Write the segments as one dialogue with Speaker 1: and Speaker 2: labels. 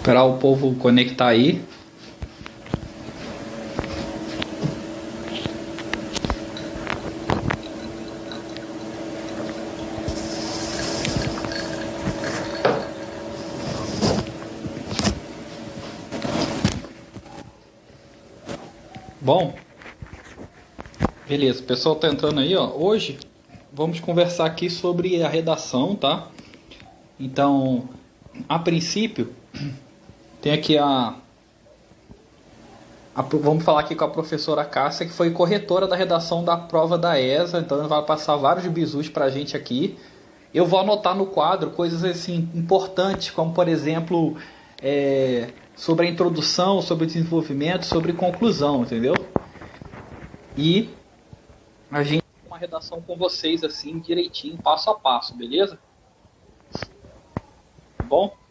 Speaker 1: Esperar o povo conectar aí. Bom, beleza, o pessoal tá entrando aí, ó. Hoje vamos conversar aqui sobre a redação, tá? Então, a princípio, tem aqui vamos falar aqui com a professora Cássia, que foi corretora da redação da prova da ESA, então ela vai passar vários bizus pra gente aqui. Eu vou anotar no quadro coisas assim importantes, como por exemplo, sobre a introdução, sobre o desenvolvimento, sobre conclusão, entendeu? E a gente tem uma redação com vocês assim, direitinho, passo a passo, beleza? Tá bom?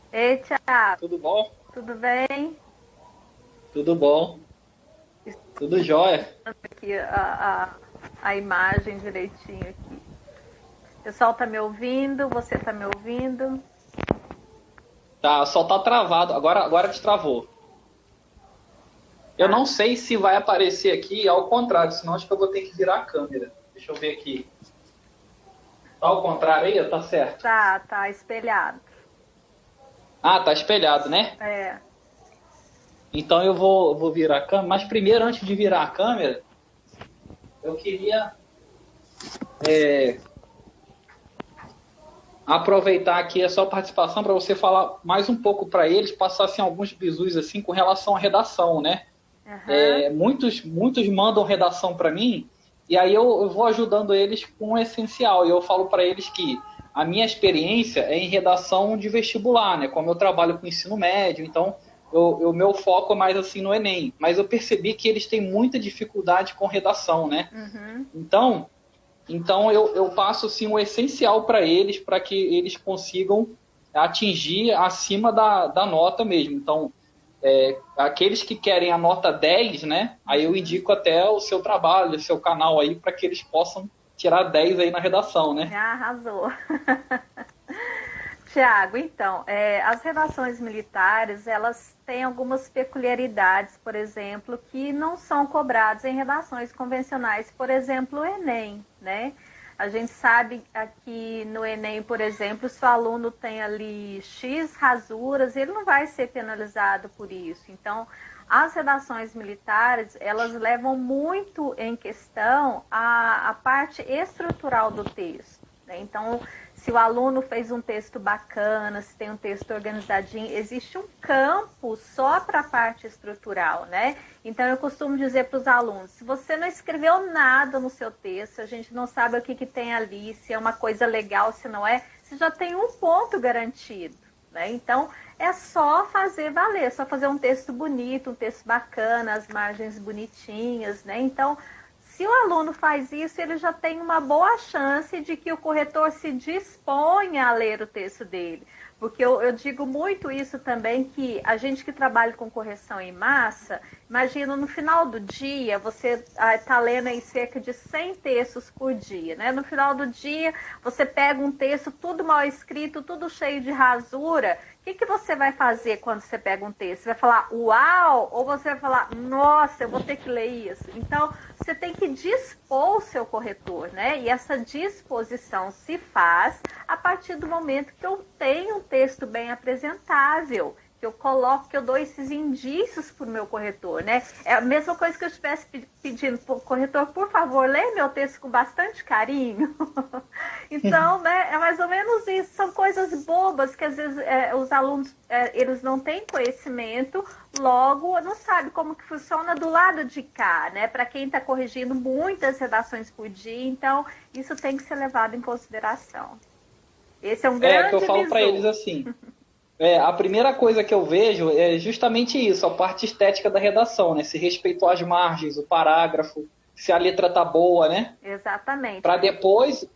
Speaker 2: Ei, Thiago.
Speaker 1: Tudo bom?
Speaker 2: Tudo bem?
Speaker 1: Tudo bom. Tudo jóia.
Speaker 2: Aqui a imagem direitinho aqui. O pessoal tá me ouvindo? Você tá me ouvindo?
Speaker 1: Tá, só tá travado. Agora te travou. Eu não sei se vai aparecer aqui ao contrário, senão acho que eu vou ter que virar a câmera. Deixa eu ver aqui. Tá ao contrário aí? Tá certo?
Speaker 2: Tá espelhado.
Speaker 1: Ah, tá espelhado, né?
Speaker 2: É.
Speaker 1: Então eu vou virar a câmera. Mas primeiro, antes de virar a câmera, eu queria aproveitar aqui a sua participação para você falar mais um pouco para eles, passar assim, alguns bizus assim, com relação à redação, né?
Speaker 2: Uhum.
Speaker 1: Muitos mandam redação para mim e aí eu vou ajudando eles com o essencial. E eu falo para eles que a minha experiência é em redação de vestibular, né? Como eu trabalho com ensino médio, então o meu foco é mais assim no Enem. Mas eu percebi que eles têm muita dificuldade com redação, né?
Speaker 2: Uhum.
Speaker 1: Então eu passo assim, o essencial para eles, para que eles consigam atingir acima da nota mesmo. Então, aqueles que querem a nota 10, né? Aí eu indico até o seu trabalho, o seu canal aí, para que eles possam tirar 10 aí na redação, né?
Speaker 2: Arrasou. Tiago, então, as redações militares, elas têm algumas peculiaridades, por exemplo, que não são cobradas em redações convencionais, por exemplo, o Enem, né? A gente sabe aqui no Enem, por exemplo, se o aluno tem ali X rasuras, ele não vai ser penalizado por isso. Então, as redações militares, elas levam muito em questão a parte estrutural do texto, né? Então, se o aluno fez um texto bacana, se tem um texto organizadinho, existe um campo só para a parte estrutural, né? Então, eu costumo dizer para os alunos, se você não escreveu nada no seu texto, a gente não sabe o que tem ali, se é uma coisa legal, se não é, você já tem um ponto garantido, né? Então, é só fazer valer, é só fazer um texto bonito, um texto bacana, as margens bonitinhas, né? Então, se o aluno faz isso, ele já tem uma boa chance de que o corretor se disponha a ler o texto dele. Porque eu digo muito isso também, que a gente que trabalha com correção em massa, imagina no final do dia, você está lendo aí cerca de 100 textos por dia, né? No final do dia, você pega um texto tudo mal escrito, tudo cheio de rasura. O que você vai fazer quando você pega um texto? Você vai falar, uau! Ou você vai falar, nossa, eu vou ter que ler isso? Então, você tem que dispor o seu corretor, né? E essa disposição se faz a partir do momento que eu tenho um texto bem apresentável, que eu coloco, que eu dou esses indícios para o meu corretor, né? É a mesma coisa que eu estivesse pedindo para o corretor, por favor, lê meu texto com bastante carinho. Então, né, é mais ou menos isso. São coisas bobas que às vezes os alunos eles não têm conhecimento, logo não sabe como que funciona do lado de cá, né? Para quem está corrigindo muitas redações por dia, então isso tem que ser levado em consideração. Esse é um grande
Speaker 1: que eu falo para eles assim. A primeira coisa que eu vejo é justamente isso, a parte estética da redação, né? Se respeitou as margens, o parágrafo, se a letra tá boa, né?
Speaker 2: Exatamente.
Speaker 1: Para depois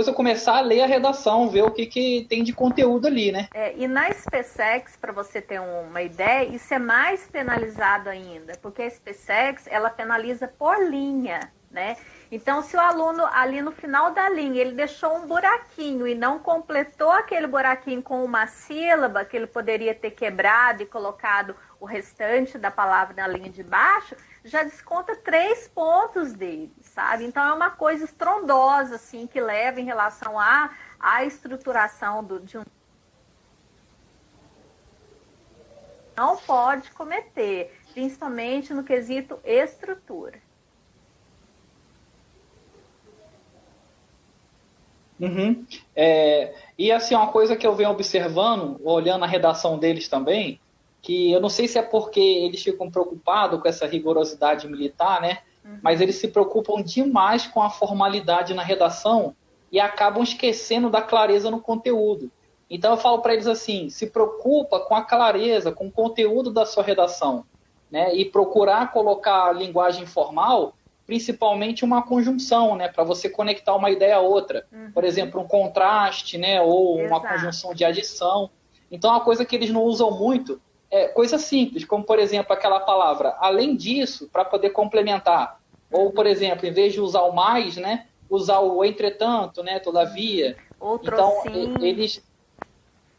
Speaker 1: eu começar a ler a redação, ver o que tem de conteúdo ali, né?
Speaker 2: E na SPSEX, para você ter uma ideia, isso é mais penalizado ainda, porque a SPSEX, ela penaliza por linha, né? Então, se o aluno ali no final da linha, ele deixou um buraquinho e não completou aquele buraquinho com uma sílaba que ele poderia ter quebrado e colocado o restante da palavra na linha de baixo, já desconta 3 pontos dele, sabe? Então, é uma coisa estrondosa, assim, que leva em relação à estruturação de um... Não pode cometer, principalmente no quesito estrutura.
Speaker 1: Uhum. E assim, uma coisa que eu venho observando, olhando a redação deles também, que eu não sei se é porque eles ficam preocupados com essa rigorosidade militar, né? Mas eles se preocupam demais com a formalidade na redação e acabam esquecendo da clareza no conteúdo. Então eu falo para eles assim, se preocupa com a clareza, com o conteúdo da sua redação, né? E procurar colocar a linguagem formal, principalmente uma conjunção, né? Para você conectar uma ideia a outra. Por exemplo, um contraste, né? Ou uma conjunção de adição. Então, uma coisa que eles não usam muito é coisa simples, como, por exemplo, aquela palavra além disso, para poder complementar. Ou, por exemplo, em vez de usar o mais, né? Usar o entretanto, né? Todavia.
Speaker 2: Outro
Speaker 1: então,
Speaker 2: sim.
Speaker 1: eles...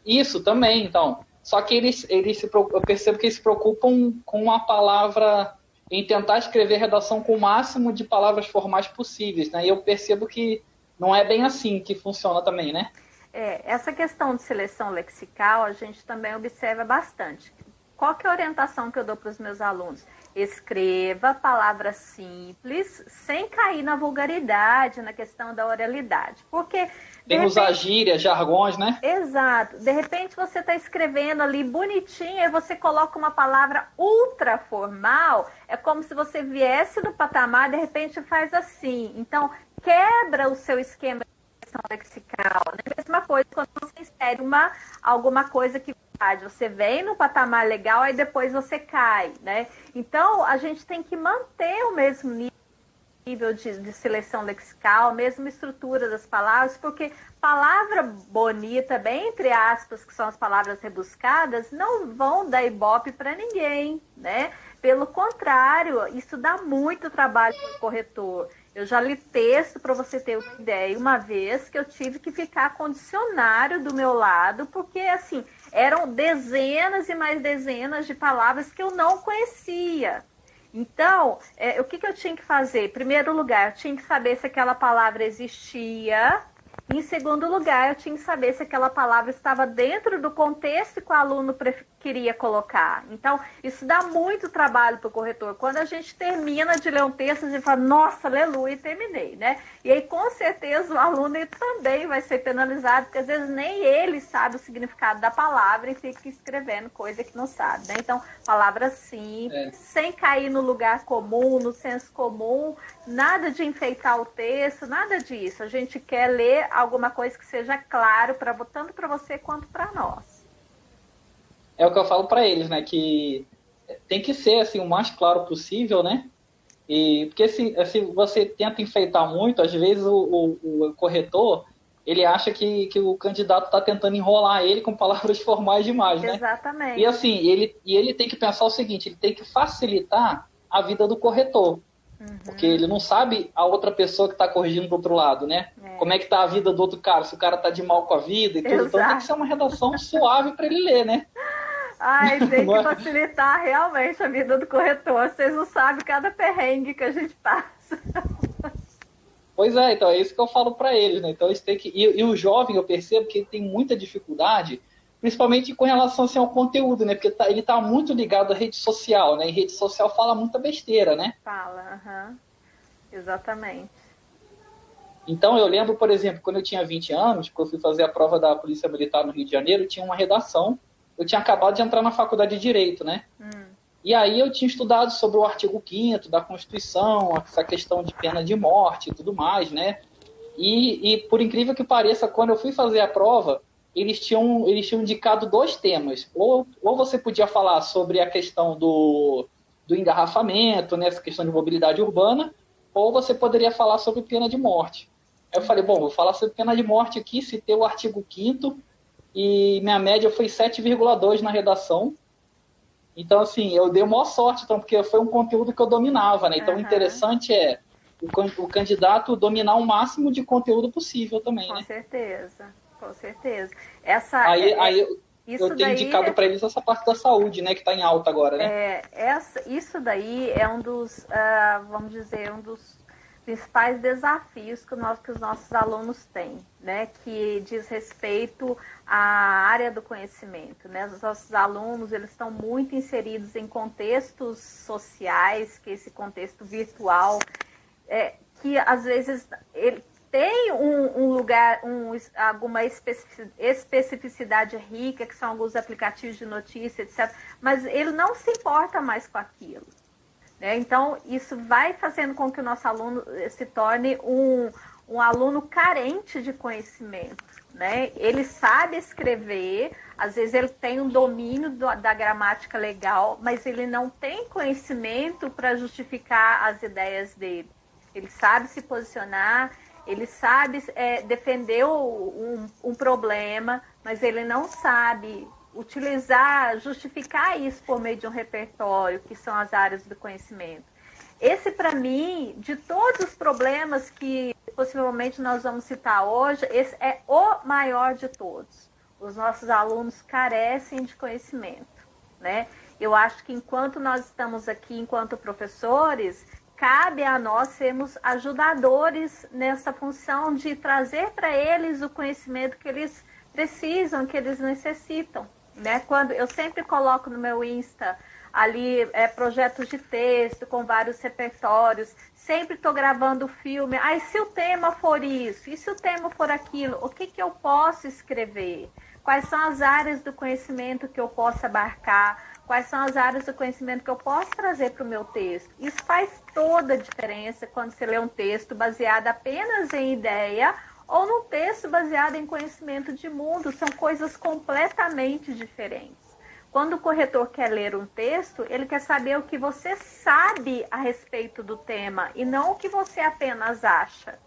Speaker 1: Isso também, então. Só que eu percebo que eles se preocupam com a palavra... em tentar escrever redação com o máximo de palavras formais possíveis, né? E eu percebo que não é bem assim que funciona também, né?
Speaker 2: Essa questão de seleção lexical a gente também observa bastante. Qual que é a orientação que eu dou para os meus alunos? Escreva palavras simples, sem cair na vulgaridade, na questão da oralidade. Porque...
Speaker 1: Tem usar gírias, jargões, né?
Speaker 2: Exato. De repente você está escrevendo ali bonitinho e você coloca uma palavra ultra formal. É como se você viesse no patamar, de repente faz assim. Então, quebra o seu esquema de questão lexical. Né? Mesma coisa quando você insere alguma coisa que você vem no patamar legal, aí depois você cai, né? Então, a gente tem que manter o mesmo nível de seleção lexical, mesma estrutura das palavras, porque palavra bonita, bem entre aspas, que são as palavras rebuscadas, não vão dar ibope para ninguém, né? Pelo contrário, isso dá muito trabalho para o corretor. Eu já li texto, para você ter uma ideia, uma vez que eu tive que ficar com dicionário do meu lado, porque, assim, eram dezenas e mais dezenas de palavras que eu não conhecia. Então, o que eu tinha que fazer? Em primeiro lugar, eu tinha que saber se aquela palavra existia. Em segundo lugar, eu tinha que saber se aquela palavra estava dentro do contexto que o aluno queria colocar. Então, isso dá muito trabalho para o corretor. Quando a gente termina de ler um texto, a gente fala, nossa, aleluia, terminei, né? E aí, com certeza, o aluno ele também vai ser penalizado, porque às vezes nem ele sabe o significado da palavra e fica escrevendo coisa que não sabe, né? Então, palavra simples, sem cair no lugar comum, no senso comum, nada de enfeitar o texto, nada disso. A gente quer ler alguma coisa que seja claro, tanto para você quanto para nós.
Speaker 1: É o que eu falo para eles, né? Que tem que ser assim, o mais claro possível, né? Porque se você tenta enfeitar muito, às vezes o corretor ele acha que o candidato está tentando enrolar ele com palavras formais demais, né?
Speaker 2: Exatamente.
Speaker 1: E assim, ele tem que pensar o seguinte, ele tem que facilitar a vida do corretor. Porque ele não sabe a outra pessoa que está corrigindo do outro lado, né? Como é que tá a vida do outro cara, se o cara tá de mal com a vida e tudo. Então tem que ser uma redação suave para ele ler, né?
Speaker 2: Ai, tem que facilitar realmente a vida do corretor. Vocês não sabem cada perrengue que a gente passa.
Speaker 1: Pois é, então é isso que eu falo para eles, né? Então eles têm que... E o jovem, eu percebo que ele tem muita dificuldade, principalmente com relação assim, ao conteúdo, né? Porque ele tá muito ligado à rede social, né? E rede social fala muita besteira, né?
Speaker 2: Fala, exatamente.
Speaker 1: Então eu lembro, por exemplo, quando eu tinha 20 anos, que eu fui fazer a prova da Polícia Militar no Rio de Janeiro, tinha uma redação. Eu tinha acabado de entrar na faculdade de Direito, né? E aí eu tinha estudado sobre o artigo 5º da Constituição, essa questão de pena de morte e tudo mais, né? E por incrível que pareça, quando eu fui fazer a prova, eles tinham indicado 2 temas. Ou você podia falar sobre a questão do engarrafamento, né? Essa questão de mobilidade urbana, ou você poderia falar sobre pena de morte. Aí eu falei, bom, vou falar sobre pena de morte aqui, citei o artigo 5º, e minha média foi 7,2 na redação. Então, assim, eu dei maior sorte, então, porque foi um conteúdo que eu dominava, né? Então, o interessante é o candidato dominar o máximo de conteúdo possível também,
Speaker 2: Com
Speaker 1: né?
Speaker 2: certeza, com certeza.
Speaker 1: Aí
Speaker 2: Isso
Speaker 1: eu tenho
Speaker 2: daí
Speaker 1: indicado para eles essa parte da saúde, né, que está em alta agora, né?
Speaker 2: Isso daí é um dos, vamos dizer, um dos principais desafios que os nossos alunos têm, né, que diz respeito à área do conhecimento, né? Os nossos alunos, eles estão muito inseridos em contextos sociais, que esse contexto virtual, que às vezes ele tem um lugar, alguma especificidade rica, que são alguns aplicativos de notícia, etc., mas ele não se importa mais com aquilo. Né? Então, isso vai fazendo com que o nosso aluno se torne um aluno carente de conhecimento. Né? Ele sabe escrever, às vezes ele tem um domínio da gramática legal, mas ele não tem conhecimento para justificar as ideias dele. Ele sabe se posicionar, ele sabe defender um problema, mas ele não sabe justificar isso por meio de um repertório, que são as áreas do conhecimento. Esse, para mim, de todos os problemas que possivelmente nós vamos citar hoje, esse é o maior de todos. Os nossos alunos carecem de conhecimento, né? Eu acho que enquanto nós estamos aqui, enquanto professores, cabe a nós sermos ajudadores nessa função de trazer para eles o conhecimento que eles precisam, que eles necessitam. Né? Quando eu sempre coloco no meu Insta ali projetos de texto com vários repertórios, sempre estou gravando filme. E se o tema for isso? E se o tema for aquilo? O que eu posso escrever? Quais são as áreas do conhecimento que eu posso abarcar? Quais são as áreas do conhecimento que eu posso trazer para o meu texto? Isso faz toda a diferença quando você lê um texto baseado apenas em ideia ou num texto baseado em conhecimento de mundo. São coisas completamente diferentes. Quando o corretor quer ler um texto, ele quer saber o que você sabe a respeito do tema e não o que você apenas acha.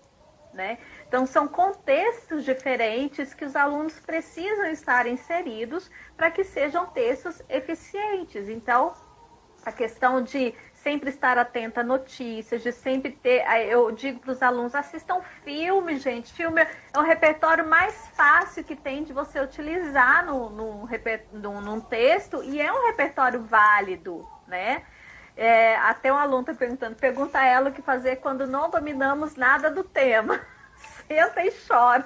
Speaker 2: Né? Então, são contextos diferentes que os alunos precisam estar inseridos para que sejam textos eficientes. Então, a questão de sempre estar atenta a notícias, de sempre ter... Eu digo para os alunos, assistam filme, gente. Filme é o repertório mais fácil que tem de você utilizar num texto e é um repertório válido, né? Até um aluno está perguntando, pergunta a ela o que fazer quando não dominamos nada do tema. Senta e chora.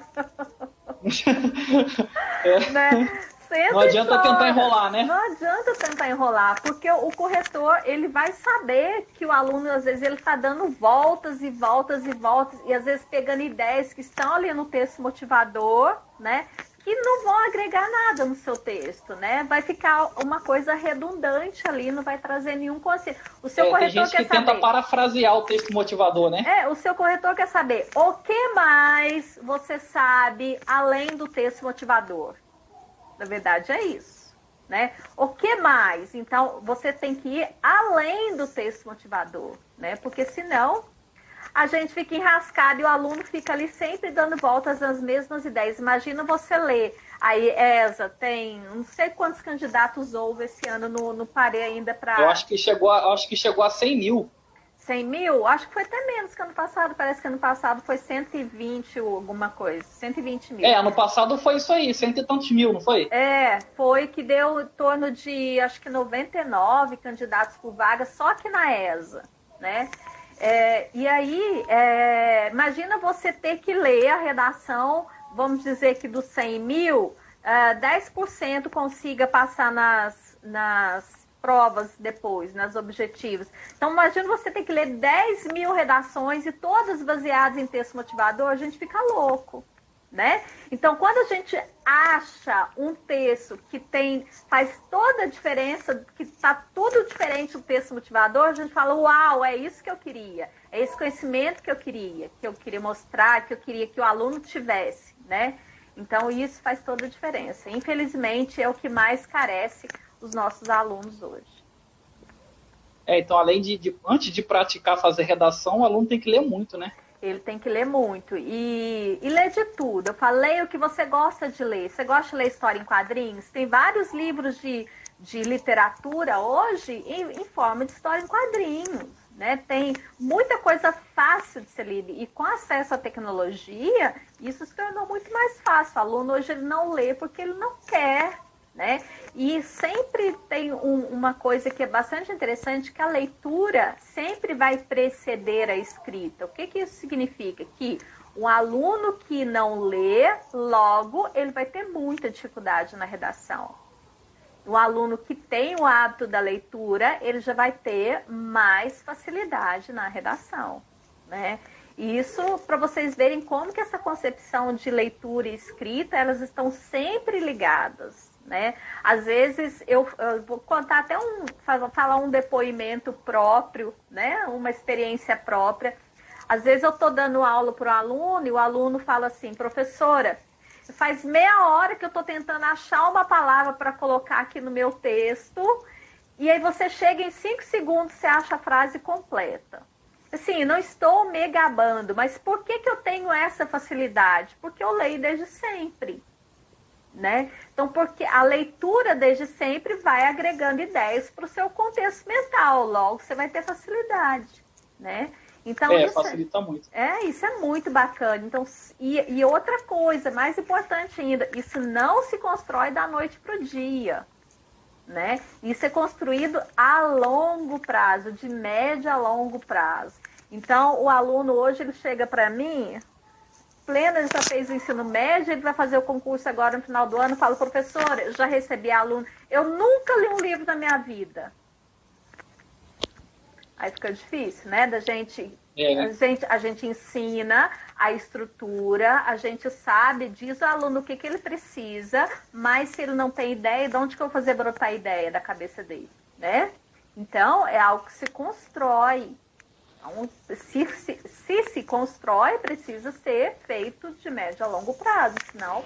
Speaker 2: Né?
Speaker 1: Não adianta tentar enrolar, né?
Speaker 2: Não adianta tentar enrolar, porque o corretor, ele vai saber que o aluno, às vezes, ele está dando voltas e voltas e voltas, e às vezes pegando ideias que estão ali no texto motivador, né? Que não vão agregar nada no seu texto, né? Vai ficar uma coisa redundante ali, não vai trazer nenhum conceito. O seu corretor
Speaker 1: tem gente
Speaker 2: quer
Speaker 1: que tenta parafrasear o texto motivador, né?
Speaker 2: O seu corretor quer saber o que mais você sabe além do texto motivador. Na verdade, é isso, né? O que mais? Então, você tem que ir além do texto motivador, né? Porque senão a gente fica enrascado e o aluno fica ali sempre dando voltas nas mesmas ideias. Imagina você ler. Aí, ESA tem não sei quantos candidatos houve esse ano no Parê ainda para...
Speaker 1: Eu acho que chegou a 100 mil.
Speaker 2: 100 mil? Acho que foi até menos que ano passado. Parece que ano passado foi 120 ou alguma coisa. 120 mil.
Speaker 1: Ano passado foi isso aí, 100 e tantos mil, não foi?
Speaker 2: Foi que deu em torno de, acho que 99 candidatos por vaga só aqui na ESA, né? E aí, imagina você ter que ler a redação, vamos dizer que dos 100 mil, 10% consiga passar nas provas depois, nas objetivos. Então, imagina você ter que ler 10 mil redações e todas baseadas em texto motivador, a gente fica louco, né? Então, quando a gente acha um texto que faz toda a diferença, que está tudo diferente do texto motivador, a gente fala, uau, é isso que eu queria, é esse conhecimento que eu queria mostrar, que eu queria que o aluno tivesse, né? Então, isso faz toda a diferença. Infelizmente, é o que mais carece os nossos alunos hoje.
Speaker 1: Então, além antes de praticar fazer redação, o aluno tem que ler muito, né?
Speaker 2: Ele tem que ler muito. E ler de tudo. Eu falei o que você gosta de ler. Você gosta de ler história em quadrinhos? Tem vários livros de literatura hoje em forma de história em quadrinhos, né? Tem muita coisa fácil de ser lida. E com acesso à tecnologia, isso se tornou muito mais fácil. O aluno hoje ele não lê porque ele não quer, né? E sempre tem uma coisa que é bastante interessante, que a leitura sempre vai preceder a escrita. O que isso significa? Que um aluno que não lê, logo, ele vai ter muita dificuldade na redação. O aluno que tem o hábito da leitura, ele já vai ter mais facilidade na redação, né? E isso para vocês verem como que essa concepção de leitura e escrita, elas estão sempre ligadas, né? Às vezes, eu vou contar até falar um depoimento próprio, né? Uma experiência própria. Às vezes eu estou dando aula para o aluno e o aluno fala assim, professora, faz meia hora que eu estou tentando achar uma palavra para colocar aqui no meu texto, e aí você chega em 5 segundos, você acha a frase completa. Assim, não estou me gabando, mas por que eu tenho essa facilidade? Porque eu leio desde sempre, né? Então, porque a leitura desde sempre vai agregando ideias para o seu contexto mental, logo você vai ter facilidade, né? Então,
Speaker 1: facilita muito.
Speaker 2: Isso é muito bacana. Então, e outra coisa, mais importante ainda, isso não se constrói da noite para o dia, né? Isso é construído a longo prazo, de médio a longo prazo. Então, o aluno hoje, ele chega para mim, pleno, ele já fez o ensino médio, ele vai fazer o concurso agora no final do ano, fala, professora, eu já recebi aluno, eu nunca li um livro na minha vida. Aí fica difícil, né? A gente ensina a estrutura, a gente sabe, diz ao aluno o que ele precisa, mas se ele não tem ideia, de onde que eu vou fazer brotar a ideia da cabeça dele, né? Então, é algo que se constrói. Então, se constrói, precisa ser feito de médio a longo prazo, senão,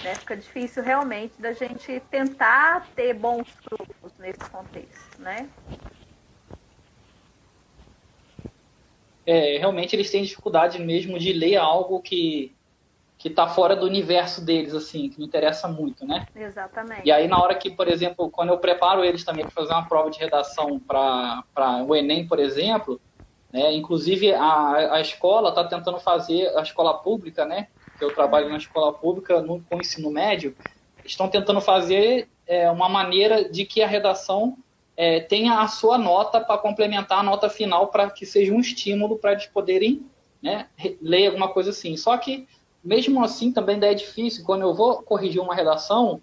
Speaker 2: né, fica difícil realmente da gente tentar ter bons frutos nesse contexto, né?
Speaker 1: Realmente eles têm dificuldade mesmo de ler algo que está fora do universo deles, assim, que não interessa muito, né?
Speaker 2: Exatamente.
Speaker 1: E aí, na hora que, por exemplo, quando eu preparo eles também para fazer uma prova de redação para o Enem, por exemplo, né, inclusive a escola está tentando fazer, a escola pública, né, que eu trabalho na escola pública com o ensino médio, estão tentando fazer uma maneira de que a redação tenha a sua nota para complementar a nota final, para que seja um estímulo para eles poderem, né, ler alguma coisa assim. Só que, mesmo assim, também ainda é difícil. Quando eu vou corrigir uma redação,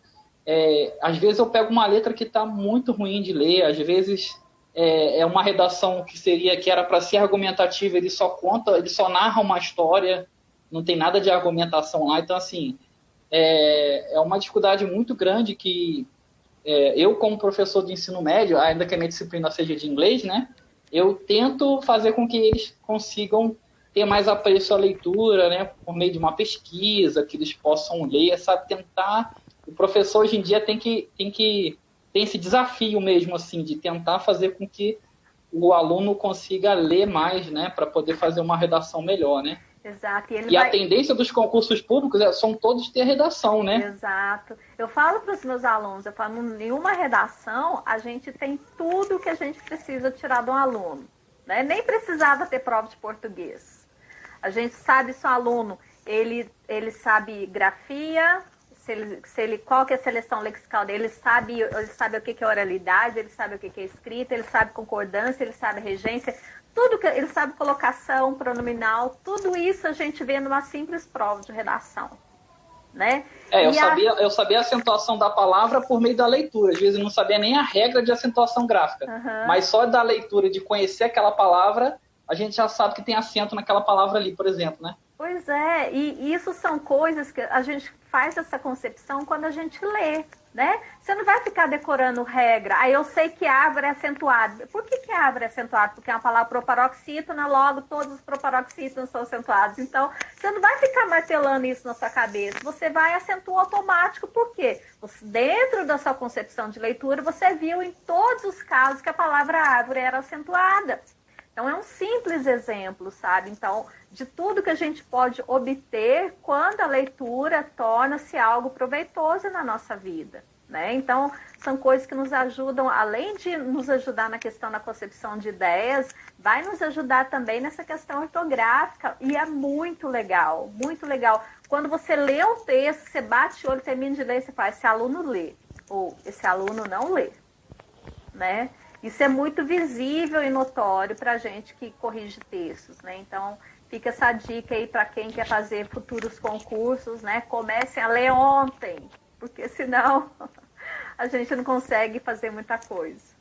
Speaker 1: às vezes eu pego uma letra que está muito ruim de ler, às vezes é uma redação que era para ser argumentativa, ele só narra uma história, não tem nada de argumentação lá. Então, assim, é uma dificuldade muito grande que eu, como professor de ensino médio, ainda que a minha disciplina seja de inglês, né, eu tento fazer com que eles consigam ter mais apreço à leitura, né, por meio de uma pesquisa, que eles possam ler, sabe, tentar. O professor hoje em dia tem esse desafio mesmo, assim, de tentar fazer com que o aluno consiga ler mais, né, para poder fazer uma redação melhor, né?
Speaker 2: Exato.
Speaker 1: A tendência dos concursos públicos são todos ter redação, né?
Speaker 2: Exato. Eu falo para os meus alunos, em uma redação, a gente tem tudo que a gente precisa tirar de um aluno, né? Nem precisava ter prova de português. A gente sabe se o aluno, ele sabe grafia, qual que é a seleção lexical dele, ele sabe o que é oralidade, ele sabe o que é escrita, ele sabe concordância, ele sabe regência, tudo que ele sabe, colocação, pronominal, tudo isso a gente vê numa simples prova de redação, né?
Speaker 1: Eu sabia a acentuação da palavra por meio da leitura, às vezes eu não sabia nem a regra de acentuação gráfica, mas só da leitura, de conhecer aquela palavra, a gente já sabe que tem acento naquela palavra ali, por exemplo, né?
Speaker 2: Pois é, e isso são coisas que a gente faz essa concepção quando a gente lê, né? Você não vai ficar decorando regra. Aí eu sei que árvore é acentuado. Por que árvore é acentuado? Porque é uma palavra proparoxítona, logo todos os proparoxítonos são acentuados. Então, você não vai ficar martelando isso na sua cabeça. Você vai acentuar automático. Por quê? Dentro da sua concepção de leitura, você viu em todos os casos que a palavra árvore era acentuada. Então, é um simples exemplo, sabe? Então, de tudo que a gente pode obter quando a leitura torna-se algo proveitoso na nossa vida, né? Então, são coisas que nos ajudam, além de nos ajudar na questão da concepção de ideias, vai nos ajudar também nessa questão ortográfica, e é muito legal, muito legal. Quando você lê um texto, você bate o olho, termina de ler, você fala, esse aluno lê, ou esse aluno não lê, né? Isso é muito visível e notório para a gente que corrige textos, né? Então, fica essa dica aí para quem quer fazer futuros concursos, né? Comecem a ler ontem, porque senão a gente não consegue fazer muita coisa.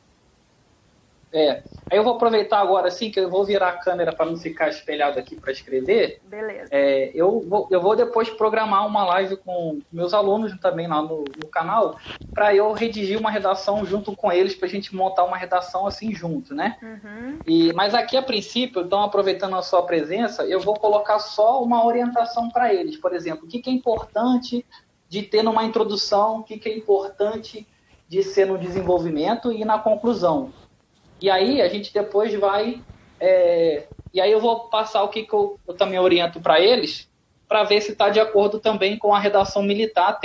Speaker 1: Aí eu vou aproveitar agora, assim, que eu vou virar a câmera para não ficar espelhado aqui para escrever.
Speaker 2: Beleza.
Speaker 1: Eu vou depois programar uma live com meus alunos também lá no canal, para eu redigir uma redação junto com eles, para a gente montar uma redação assim junto, né?
Speaker 2: Uhum.
Speaker 1: Mas aqui, a princípio, então, aproveitando a sua presença, eu vou colocar só uma orientação para eles. Por exemplo, o que é importante de ter numa introdução, o que é importante de ser no desenvolvimento e na conclusão. E aí a gente depois vai... e aí eu vou passar o que eu também oriento para eles, para ver se está de acordo também com a redação militar,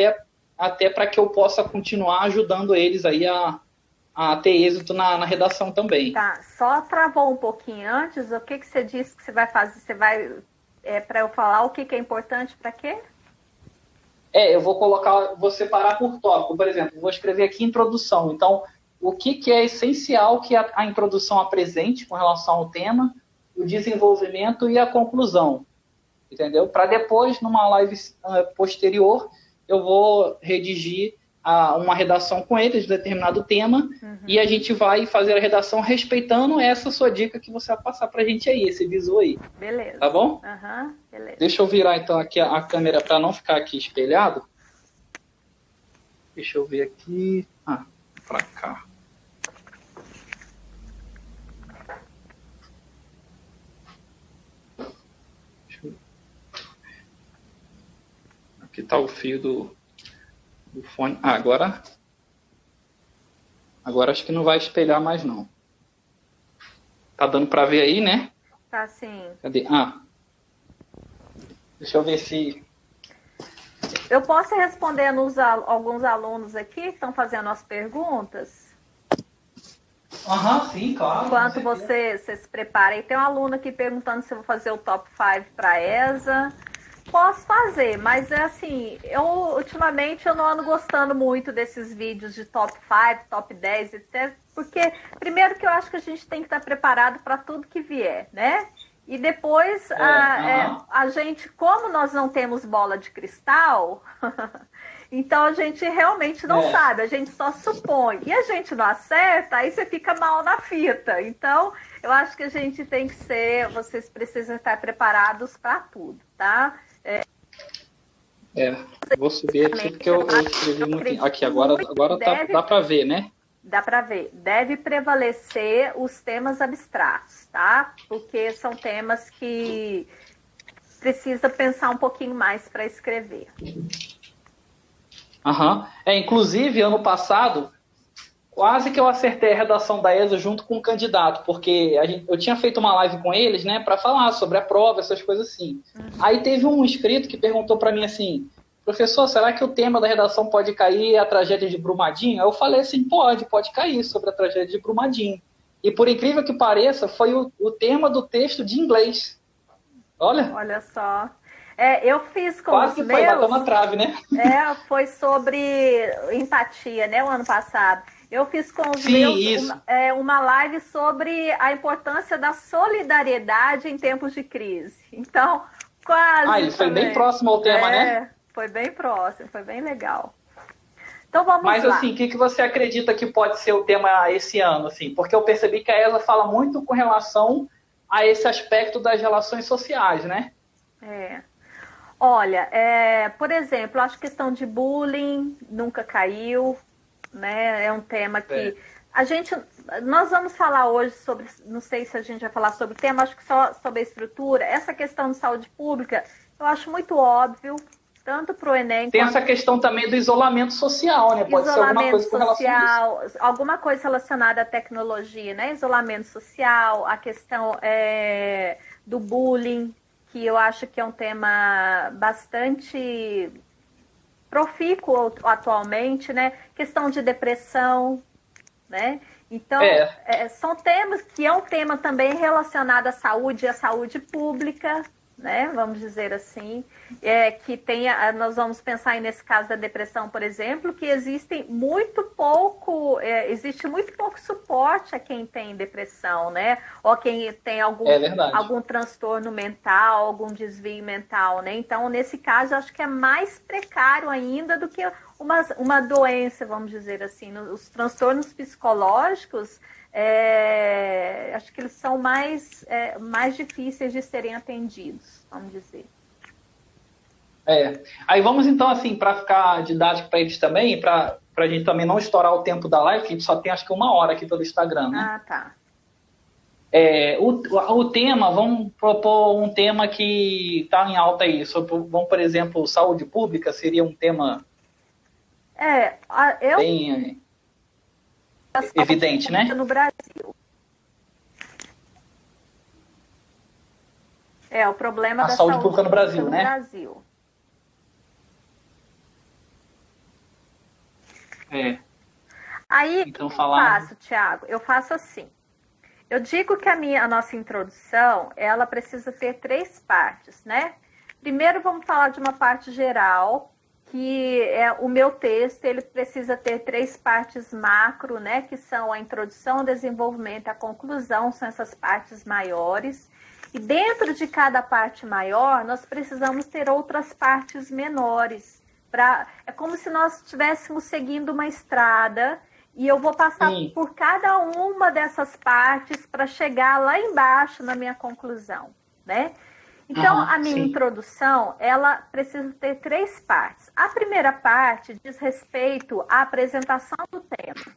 Speaker 1: até para que eu possa continuar ajudando eles aí a ter êxito na redação também.
Speaker 2: Tá, só travou um pouquinho antes, o que você disse que você vai fazer? Você vai... para eu falar o que é importante para quê?
Speaker 1: Eu vou separar por tópico. Por exemplo, vou escrever aqui introdução. Então, o que é essencial que a introdução apresente com relação ao tema, o desenvolvimento e a conclusão, entendeu? Para depois, numa live posterior, eu vou redigir uma redação com eles de determinado tema, e a gente vai fazer a redação respeitando essa sua dica que você vai passar para a gente aí, esse bizu aí.
Speaker 2: Beleza.
Speaker 1: Tá bom?
Speaker 2: Beleza.
Speaker 1: Deixa eu virar então aqui a câmera para não ficar aqui espelhado. Deixa eu ver aqui. Para cá. Aqui está o fio do fone. Agora acho que não vai espelhar mais não. Tá dando para ver aí, né?
Speaker 2: Tá sim.
Speaker 1: Cadê? Deixa eu ver se...
Speaker 2: Eu posso responder alguns alunos aqui que estão fazendo as perguntas?
Speaker 1: Sim, claro.
Speaker 2: Enquanto você se prepara. E tem um aluno aqui perguntando se eu vou fazer o top 5 para a ESA. Posso fazer, mas é assim, ultimamente eu não ando gostando muito desses vídeos de top 5, top 10, etc. Porque, primeiro que eu acho que a gente tem que estar preparado para tudo que vier, né? E depois, a gente, como nós não temos bola de cristal, então a gente realmente não sabe, a gente só supõe. E a gente não acerta, aí você fica mal na fita. Então, eu acho que a gente tem que vocês precisam estar preparados para tudo, tá?
Speaker 1: Vou subir aqui porque eu escrevi muito. Aqui, agora dá para ver, né?
Speaker 2: Dá para ver. Deve prevalecer os temas abstratos, tá? Porque são temas que precisa pensar um pouquinho mais para escrever.
Speaker 1: Inclusive, ano passado, quase que eu acertei a redação da ESA junto com o candidato, porque eu tinha feito uma live com eles, né, para falar sobre a prova, essas coisas assim. Aí teve um inscrito que perguntou para mim assim: professor, será que o tema da redação pode cair a tragédia de Brumadinho? Eu falei assim, pode cair sobre a tragédia de Brumadinho. E por incrível que pareça, foi o tema do texto de inglês.
Speaker 2: Olha só. Eu fiz com
Speaker 1: quase
Speaker 2: os
Speaker 1: que foi,
Speaker 2: meus...
Speaker 1: bateu na trave, né?
Speaker 2: Foi sobre empatia, né, o ano passado. Eu fiz com os meus uma live sobre a importância da solidariedade em tempos de crise. Então, quase...
Speaker 1: ele foi bem próximo ao tema, né?
Speaker 2: Foi bem próximo, foi bem legal. Então vamos
Speaker 1: lá. Mas assim, o que você acredita que pode ser o tema esse ano? Assim? Porque eu percebi que a ESA fala muito com relação a esse aspecto das relações sociais, né?
Speaker 2: Olha, por exemplo, acho que a questão de bullying nunca caiu, né? É um tema que nós vamos falar hoje sobre, não sei se a gente vai falar sobre o tema, acho que só sobre a estrutura. Essa questão de saúde pública, eu acho muito óbvio, tanto para o Enem...
Speaker 1: Tem essa questão também do isolamento social, né? Pode ser alguma coisa com relação a isso.
Speaker 2: Alguma coisa relacionada à tecnologia, né? Isolamento social, a questão do bullying, que eu acho que é um tema bastante profícuo atualmente, né? Questão de depressão, né? Então, são temas que é um tema também relacionado à saúde e à saúde pública, né? Vamos dizer assim, que tem, nós vamos pensar aí nesse caso da depressão, por exemplo, que existe muito pouco suporte a quem tem depressão, né? Ou quem tem algum transtorno mental, algum desvio mental, né? Então, nesse caso, eu acho que é mais precário ainda do que uma doença, vamos dizer assim. Os transtornos psicológicos, acho que eles são mais difíceis de serem atendidos, vamos dizer.
Speaker 1: Aí vamos então, assim, para ficar didático para eles também, para a gente também não estourar o tempo da live, que a gente só tem acho que 1 hora aqui pelo Instagram, né?
Speaker 2: Ah, tá.
Speaker 1: O tema, vamos propor um tema que está em alta aí, vamos, por exemplo, saúde pública, seria um tema bem evidente, né?
Speaker 2: No Brasil. O problema da
Speaker 1: saúde pública no Brasil, né?
Speaker 2: Brasil. Aí, então, o que eu faço, Thiago? Eu faço assim. Eu digo que a nossa introdução, ela precisa ter 3 partes, né? Primeiro, vamos falar de uma parte geral, que é o meu texto, ele precisa ter 3 partes macro, né? Que são a introdução, o desenvolvimento e a conclusão, são essas partes maiores. E dentro de cada parte maior, nós precisamos ter outras partes menores. É como se nós estivéssemos seguindo uma estrada e eu vou passar por cada uma dessas partes para chegar lá embaixo na minha conclusão, né? Então, a minha introdução, ela precisa ter 3 partes. A primeira parte diz respeito à apresentação do tema.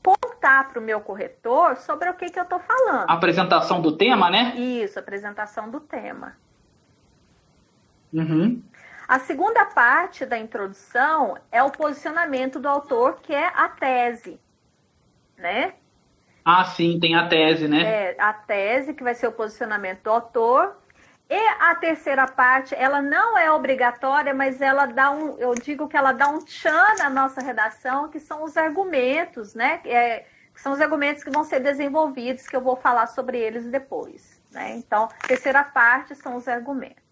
Speaker 2: Contar para o meu corretor sobre o que eu estou falando.
Speaker 1: A apresentação do tema, né?
Speaker 2: Isso, apresentação do tema.
Speaker 1: Uhum.
Speaker 2: A segunda parte da introdução é o posicionamento do autor, que é a tese, né?
Speaker 1: Ah, sim, tem a tese, né?
Speaker 2: A tese, que vai ser o posicionamento do autor. E a terceira parte, ela não é obrigatória, mas ela eu digo que ela dá um tchan na nossa redação, que são os argumentos, né? Que são os argumentos que vão ser desenvolvidos, que eu vou falar sobre eles depois, né? Então, a terceira parte são os argumentos.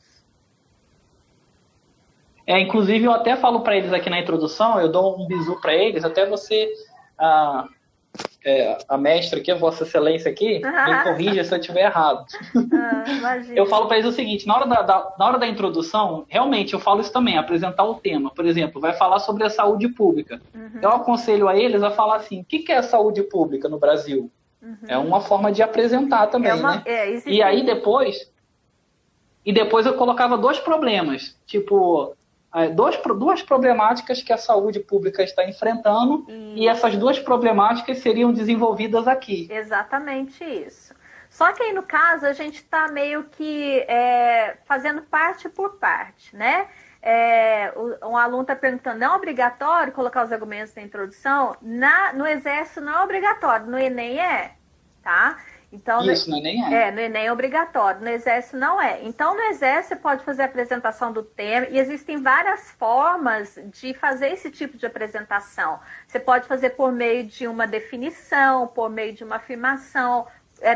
Speaker 1: Inclusive, eu até falo para eles aqui na introdução, eu dou um bisu para eles, até você, a mestra aqui, a Vossa Excelência aqui, me corrija se eu estiver errado. Eu falo para eles o seguinte, na hora da introdução, realmente eu falo isso também, apresentar o tema. Por exemplo, vai falar sobre a saúde pública. Uhum. Eu aconselho a eles a falar assim, o que é a saúde pública no Brasil? Uhum. É uma forma de apresentar também, né? E aí depois eu colocava 2 problemas, tipo... duas problemáticas que a saúde pública está enfrentando e essas 2 problemáticas seriam desenvolvidas aqui.
Speaker 2: Exatamente isso. Só que aí, no caso, a gente está meio que fazendo parte por parte, né? Um aluno está perguntando, não é obrigatório colocar os argumentos na introdução? No Exército não é obrigatório, no Enem tá? Então,
Speaker 1: isso, no Enem é.
Speaker 2: No Enem é obrigatório, no Exército não é. Então, no Exército você pode fazer a apresentação do tema e existem várias formas de fazer esse tipo de apresentação. Você pode fazer por meio de uma definição, por meio de uma afirmação,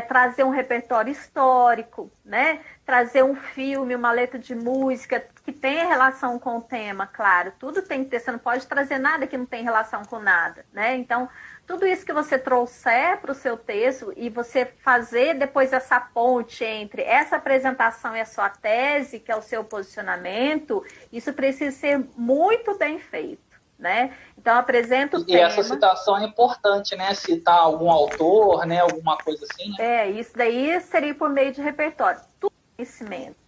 Speaker 2: trazer um repertório histórico, né? Trazer um filme, uma letra de música que tenha relação com o tema, claro. Tudo tem que ter, você não pode trazer nada que não tem relação com nada, né? Então, tudo isso que você trouxer para o seu texto e você fazer depois essa ponte entre essa apresentação e a sua tese, que é o seu posicionamento, isso precisa ser muito bem feito, né? Então, apresenta o tema.
Speaker 1: E essa citação é importante, né? Citar algum autor, né? Alguma coisa assim. Né?
Speaker 2: Isso daí seria por meio de repertório. Tudo conhecimento.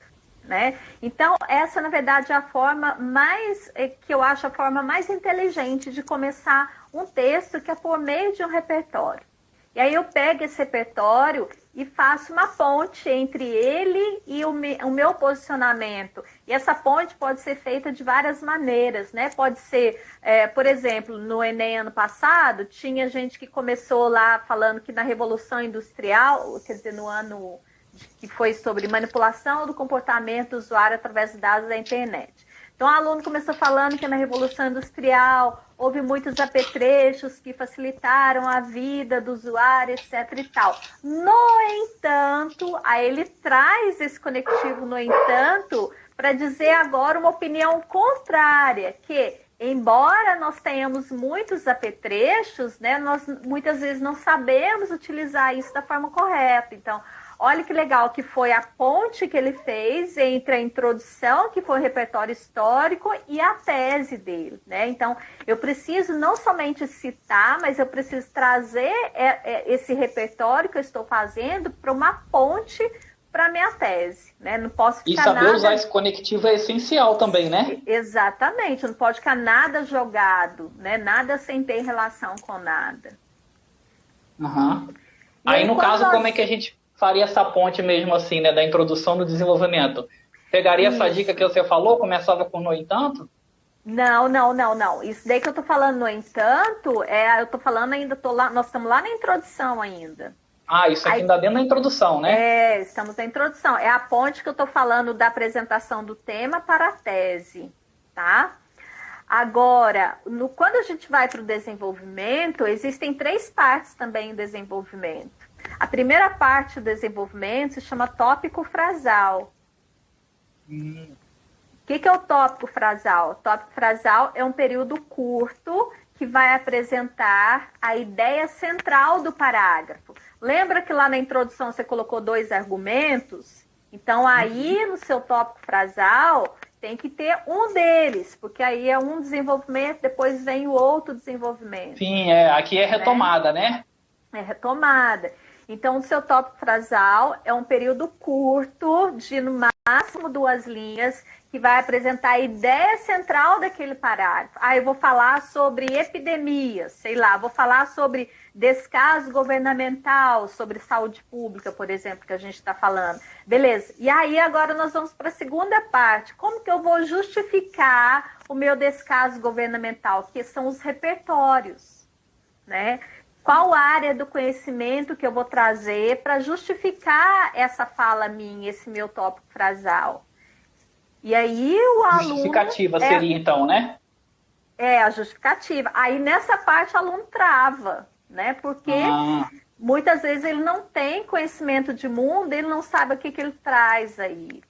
Speaker 2: Né? Então, essa, na verdade, é a forma que eu acho a forma mais inteligente de começar um texto, que é por meio de um repertório. E aí eu pego esse repertório e faço uma ponte entre ele e o meu posicionamento. E essa ponte pode ser feita de várias maneiras, né? Pode ser, por exemplo, no Enem ano passado, tinha gente que começou lá falando que na Revolução Industrial, quer dizer, no ano... que foi sobre manipulação do comportamento do usuário através de dados da internet. Então, Então, o aluno começou falando que na Revolução Industrial houve muitos apetrechos que facilitaram a vida do usuário, etc. e tal. No entanto, aí ele traz esse conectivo, no entanto, para dizer agora uma opinião contrária, que embora nós tenhamos muitos apetrechos, né, nós muitas vezes não sabemos utilizar isso da forma correta. Então, olha que legal que foi a ponte que ele fez entre a introdução, que foi o repertório histórico, e a tese dele, né? Então, eu preciso não somente citar, mas eu preciso trazer esse repertório que eu estou fazendo para uma ponte para minha tese, né? Não posso ficar
Speaker 1: e saber usar esse conectivo é essencial também, né?
Speaker 2: Exatamente, não pode ficar nada jogado, né? Nada sem ter relação com nada.
Speaker 1: Uhum. Aí, no caso, como é que a gente faria essa ponte mesmo assim, né? Da introdução do desenvolvimento? Pegaria essa dica que você falou, começava com no entanto?
Speaker 2: Não. Isso daí que eu tô falando, no entanto, eu tô falando ainda, nós estamos lá na introdução ainda.
Speaker 1: Ah, isso aqui ainda dentro da introdução, né?
Speaker 2: Estamos na introdução. É a ponte que eu estou falando da apresentação do tema para a tese, tá? Agora, quando a gente vai para o desenvolvimento, existem 3 partes também em desenvolvimento. A primeira parte do desenvolvimento se chama tópico frasal. O que é o tópico frasal? O tópico frasal é um período curto que vai apresentar a ideia central do parágrafo. Lembra que lá na introdução você colocou 2 argumentos? Então, aí no seu tópico frasal tem que ter um deles, porque aí é um desenvolvimento, depois vem o outro desenvolvimento.
Speaker 1: Sim, aqui é retomada, né?
Speaker 2: É retomada. Então, o seu tópico frasal é um período curto, de no máximo 2 linhas, que vai apresentar a ideia central daquele parágrafo. Eu vou falar sobre epidemias, sei lá, vou falar sobre descaso governamental, sobre saúde pública, por exemplo, que a gente está falando. Beleza. E aí, agora nós vamos para a segunda parte. Como que eu vou justificar o meu descaso governamental? Que são os repertórios, né? Qual área do conhecimento que eu vou trazer para justificar essa fala minha, esse meu tópico frasal? E aí o aluno...
Speaker 1: Justificativa seria então, né?
Speaker 2: A justificativa. Aí nessa parte o aluno trava, né? Porque muitas vezes ele não tem conhecimento de mundo, ele não sabe o que ele traz aí.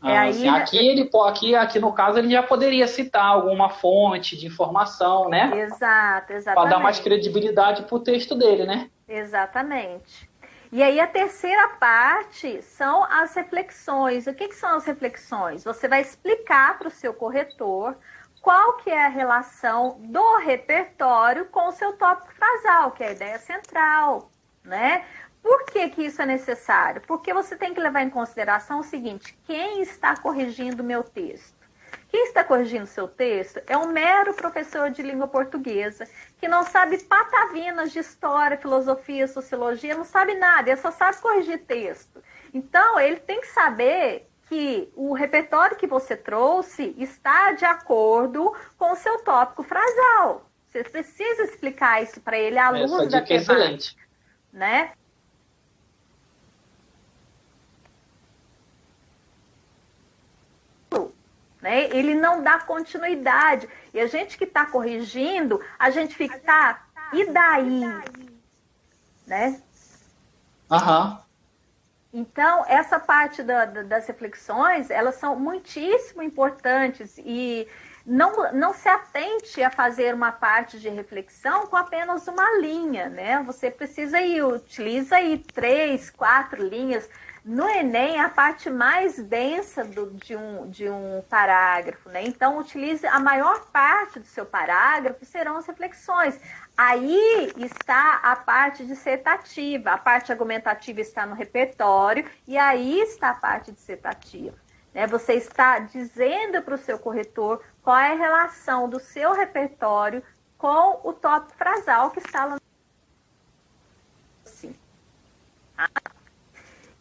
Speaker 1: Aí, aqui no caso ele já poderia citar alguma fonte de informação, né?
Speaker 2: Exatamente.
Speaker 1: Para dar mais credibilidade para o texto dele, né?
Speaker 2: Exatamente. E aí a terceira parte são as reflexões. O que são as reflexões? Você vai explicar para o seu corretor qual que é a relação do repertório com o seu tópico frasal, que é a ideia central, né? Por que isso é necessário? Porque você tem que levar em consideração o seguinte: quem está corrigindo o meu texto? Quem está corrigindo o seu texto é um mero professor de língua portuguesa que não sabe patavinas de história, filosofia, sociologia, não sabe nada, ele só sabe corrigir texto. Então, ele tem que saber que o repertório que você trouxe está de acordo com o seu tópico frasal. Você precisa explicar isso para ele à luz da temática,
Speaker 1: excelente,
Speaker 2: né? Ele não dá continuidade. E a gente que está corrigindo, a gente fica, e daí? Né? Então, essa parte das reflexões, elas são muitíssimo importantes e não se atente a fazer uma parte de reflexão com apenas uma linha, né? Você precisa utiliza 3, 4 linhas. No Enem, a parte mais densa de um parágrafo, né? Então, utilize a maior parte do seu parágrafo, serão as reflexões. Aí está a parte dissertativa, a parte argumentativa está no repertório, e aí está a parte dissertativa, né? Você está dizendo para o seu corretor qual é a relação do seu repertório com o tópico frasal que está lá. Assim.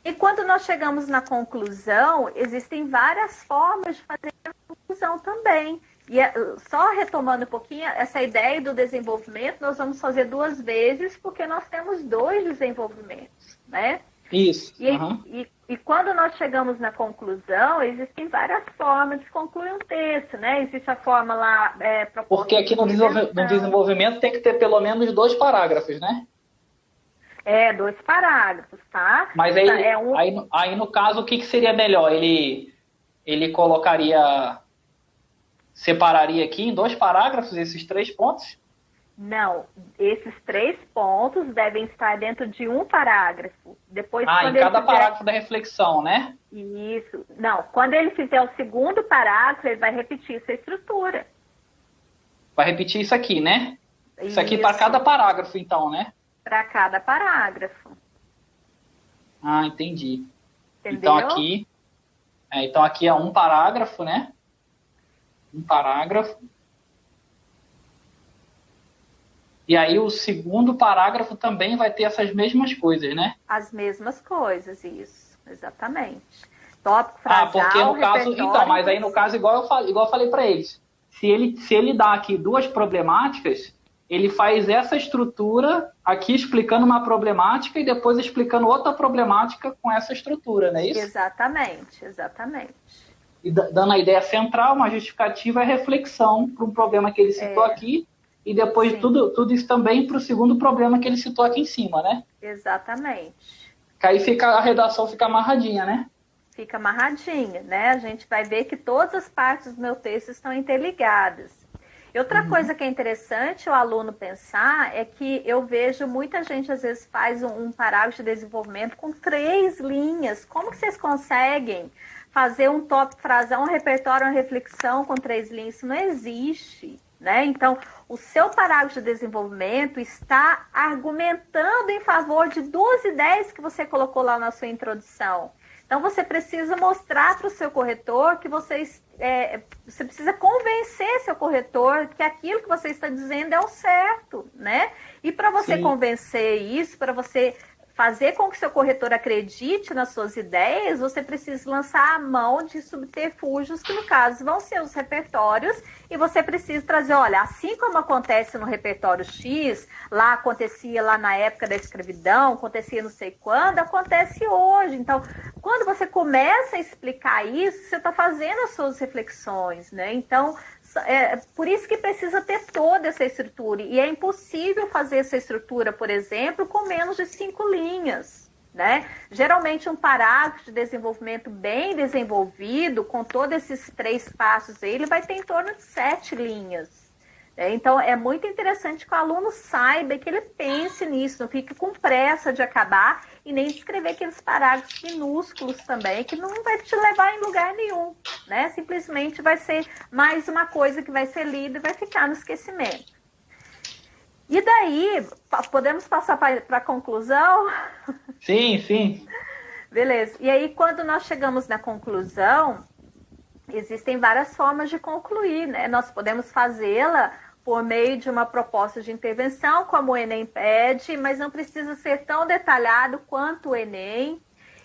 Speaker 2: E quando nós chegamos na conclusão, existem várias formas de fazer a conclusão também. E só retomando um pouquinho, essa ideia do desenvolvimento, nós vamos fazer 2 vezes, porque nós temos 2 desenvolvimentos, né?
Speaker 1: Isso.
Speaker 2: E E quando nós chegamos na conclusão, existem várias formas de concluir um texto, né? Existe a forma lá proposta.
Speaker 1: Porque aqui no desenvolvimento tem que ter pelo menos 2 parágrafos, né?
Speaker 2: 2 parágrafos, tá?
Speaker 1: Mas aí no caso, o que seria melhor? Ele colocaria, separaria aqui em 2 parágrafos esses 3 pontos?
Speaker 2: Não, esses 3 pontos devem estar dentro de um parágrafo. Depois,
Speaker 1: em cada parágrafo da reflexão, né?
Speaker 2: Isso. Não, quando ele fizer o segundo parágrafo, ele vai repetir essa estrutura.
Speaker 1: Vai repetir isso aqui, né? Isso aqui para cada parágrafo, então, né?
Speaker 2: Para cada parágrafo.
Speaker 1: Ah, entendi.
Speaker 2: Entendeu?
Speaker 1: Então aqui é um parágrafo, né? Um parágrafo. E aí o segundo parágrafo também vai ter essas mesmas coisas, né?
Speaker 2: As mesmas coisas, isso. Exatamente. Tópico, frasal,
Speaker 1: porque no caso... Então, mas aí no caso, igual eu falei para eles. Se ele dá aqui 2 problemáticas, ele faz essa estrutura aqui explicando uma problemática e depois explicando outra problemática com essa estrutura, não é isso?
Speaker 2: Exatamente.
Speaker 1: E dando a ideia central, uma justificativa e reflexão para um problema que ele citou aqui, e depois tudo isso também para o segundo problema que ele citou aqui em cima, né?
Speaker 2: Exatamente.
Speaker 1: Que aí a redação fica amarradinha, né?
Speaker 2: Fica amarradinha, né? A gente vai ver que todas as partes do meu texto estão interligadas. E outra coisa que é interessante o aluno pensar é que eu vejo muita gente, às vezes, faz um parágrafo de desenvolvimento com 3 linhas. Como que vocês conseguem fazer um tópico, frasal, um repertório, uma reflexão com 3 linhas? Isso não existe, né? Então, o seu parágrafo de desenvolvimento está argumentando em favor de 2 ideias que você colocou lá na sua introdução. Então, você precisa mostrar para o seu corretor que você precisa convencer seu corretor que aquilo que você está dizendo é o certo, né? E para você convencer isso, para você fazer com que seu corretor acredite nas suas ideias, você precisa lançar a mão de subterfúgios, que no caso vão ser os repertórios, e você precisa trazer, olha, assim como acontece no repertório X, lá acontecia lá na época da escravidão, acontecia não sei quando, acontece hoje. Então, quando você começa a explicar isso, você está fazendo as suas reflexões, né? Então, por isso que precisa ter toda essa estrutura. E é impossível fazer essa estrutura, por exemplo, com menos de 5 linhas, né? Geralmente um parágrafo de desenvolvimento bem desenvolvido, com todos esses 3 passos aí, ele vai ter em torno de 7 linhas. Então, é muito interessante que o aluno saiba, que ele pense nisso, não fique com pressa de acabar e nem de escrever aqueles parágrafos minúsculos também, que não vai te levar em lugar nenhum, né? Simplesmente vai ser mais uma coisa que vai ser lida e vai ficar no esquecimento. E daí, podemos passar para a conclusão?
Speaker 1: Sim.
Speaker 2: Beleza. E aí, quando nós chegamos na conclusão, existem várias formas de concluir, né? Nós podemos fazê-la por meio de uma proposta de intervenção, como o Enem pede, mas não precisa ser tão detalhado quanto o Enem.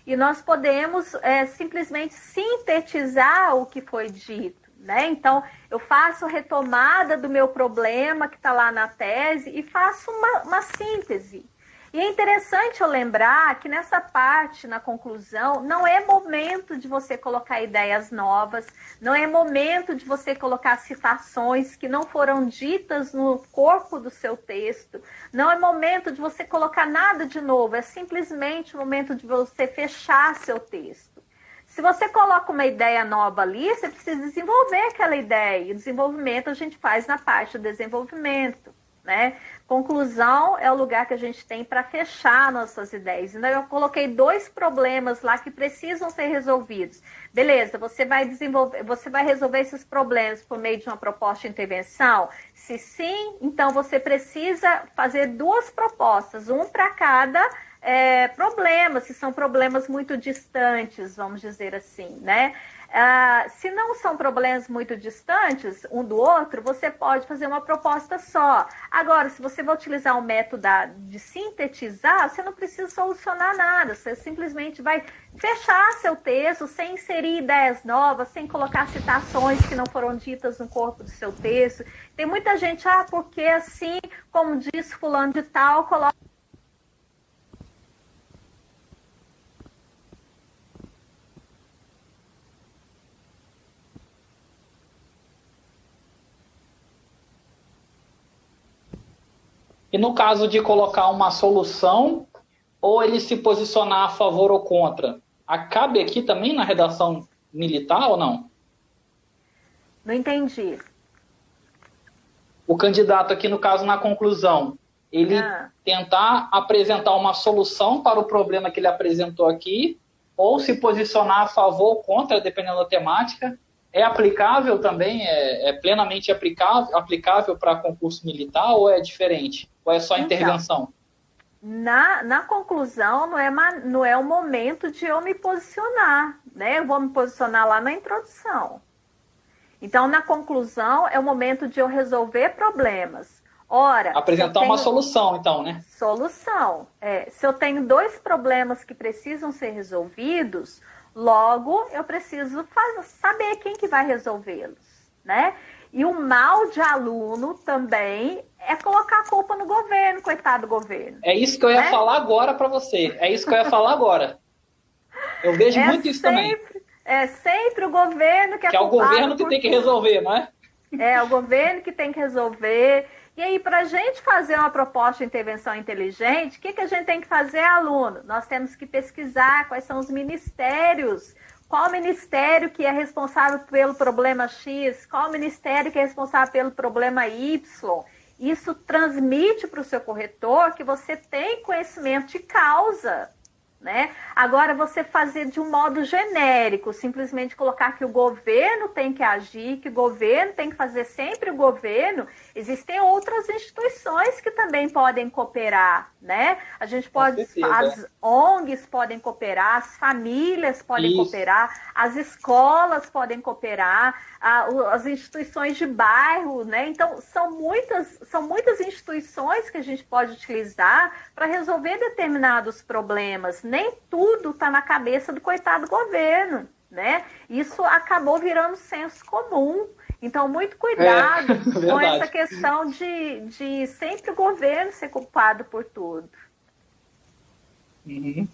Speaker 2: E nós podemos simplesmente sintetizar o que foi dito, né? Então, eu faço retomada do meu problema que está lá na tese e faço uma síntese. E é interessante eu lembrar que nessa parte, na conclusão, não é momento de você colocar ideias novas, não é momento de você colocar citações que não foram ditas no corpo do seu texto, não é momento de você colocar nada de novo, é simplesmente o momento de você fechar seu texto. Se você coloca uma ideia nova ali, você precisa desenvolver aquela ideia, e o desenvolvimento a gente faz na parte do desenvolvimento, né? Conclusão é o lugar que a gente tem para fechar nossas ideias. Então, eu coloquei 2 problemas lá que precisam ser resolvidos. Beleza, você vai resolver esses problemas por meio de uma proposta de intervenção? Se sim, então você precisa fazer 2 propostas, um para cada problema, se são problemas muito distantes, vamos dizer assim, né? Se não são problemas muito distantes um do outro, você pode fazer uma proposta só. Agora, se você vai utilizar um método de sintetizar, você não precisa solucionar nada, você simplesmente vai fechar seu texto sem inserir ideias novas, sem colocar citações que não foram ditas no corpo do seu texto. Tem muita gente, porque assim, como diz fulano de tal, coloca
Speaker 1: E no caso de colocar uma solução, ou ele se posicionar a favor ou contra, cabe aqui também na redação militar ou não?
Speaker 2: Não entendi.
Speaker 1: O candidato aqui, no caso, na conclusão, ele tentar apresentar uma solução para o problema que ele apresentou aqui, ou se posicionar a favor ou contra, dependendo da temática. É aplicável também? É plenamente aplicável para concurso militar ou é diferente? Ou é só intervenção?
Speaker 2: Na conclusão, não é o momento de eu me posicionar, né? Eu vou me posicionar lá na introdução. Então, na conclusão, é o momento de eu resolver problemas. Ora,
Speaker 1: apresentar uma solução, então, né?
Speaker 2: Solução. Se eu tenho 2 problemas que precisam ser resolvidos, logo eu preciso saber quem que vai resolvê-los, né? E o mal de aluno também é colocar a culpa no governo, coitado do governo.
Speaker 1: É isso que eu ia falar agora para você. É isso que eu ia falar agora. Eu vejo muito isso também.
Speaker 2: É sempre o governo que é
Speaker 1: o governo que tem que resolver, não é?
Speaker 2: É o governo que tem que resolver. E aí, para a gente fazer uma proposta de intervenção inteligente, o que a gente tem que fazer, aluno? Nós temos que pesquisar quais são os ministérios. Qual ministério que é responsável pelo problema X? Qual ministério que é responsável pelo problema Y? Isso transmite para o seu corretor que você tem conhecimento de causa, né? Agora, você fazer de um modo genérico, simplesmente colocar que o governo tem que agir, que o governo tem que fazer sempre o governo, existem outras instituições que também podem cooperar, né? A gente pode, as ONGs podem cooperar, as famílias podem cooperar, as escolas podem cooperar, as instituições de bairro, né? Então, são muitas instituições que a gente pode utilizar para resolver determinados problemas. Nem tudo está na cabeça do coitado governo, né? Isso acabou virando senso comum. Então, muito cuidado com essa questão de sempre o governo ser culpado por tudo.
Speaker 1: Uhum.